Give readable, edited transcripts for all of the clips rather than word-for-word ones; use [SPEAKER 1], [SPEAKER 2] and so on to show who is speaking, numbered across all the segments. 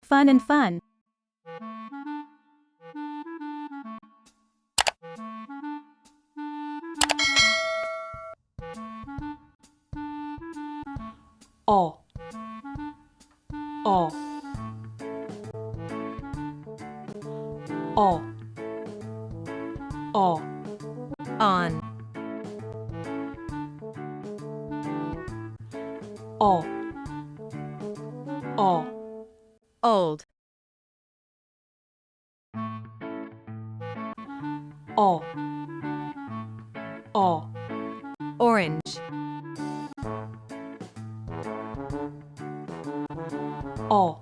[SPEAKER 1] Fun and fun.
[SPEAKER 2] O, O, O, O,
[SPEAKER 3] On.
[SPEAKER 2] O, O,
[SPEAKER 3] Old.
[SPEAKER 2] O, O,
[SPEAKER 3] Orange.
[SPEAKER 2] O,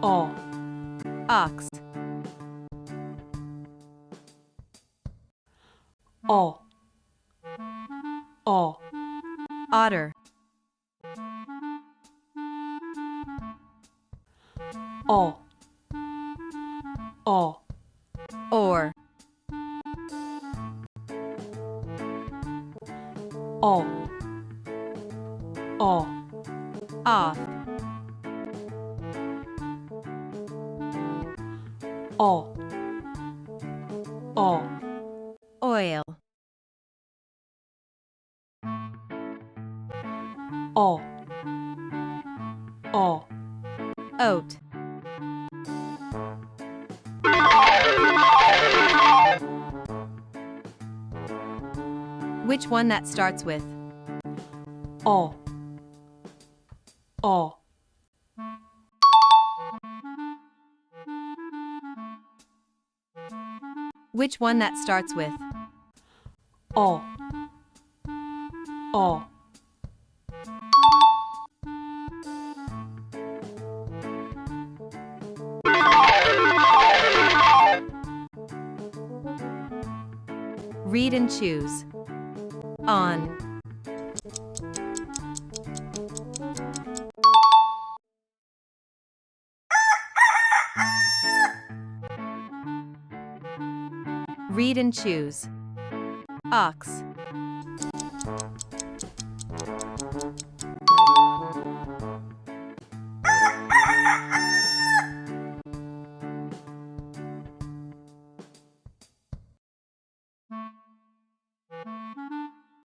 [SPEAKER 2] O,
[SPEAKER 3] Ox.
[SPEAKER 2] O, O,
[SPEAKER 3] Otter.
[SPEAKER 2] O, O,
[SPEAKER 3] Or.
[SPEAKER 2] O, O,
[SPEAKER 3] Off.
[SPEAKER 2] O, O,
[SPEAKER 3] Oil.
[SPEAKER 2] O, O,
[SPEAKER 3] Oat. Which one that starts with?
[SPEAKER 2] O, O,
[SPEAKER 3] Which one that starts with?
[SPEAKER 2] O, O,
[SPEAKER 3] Read and choose. On. Read and choose. Ox.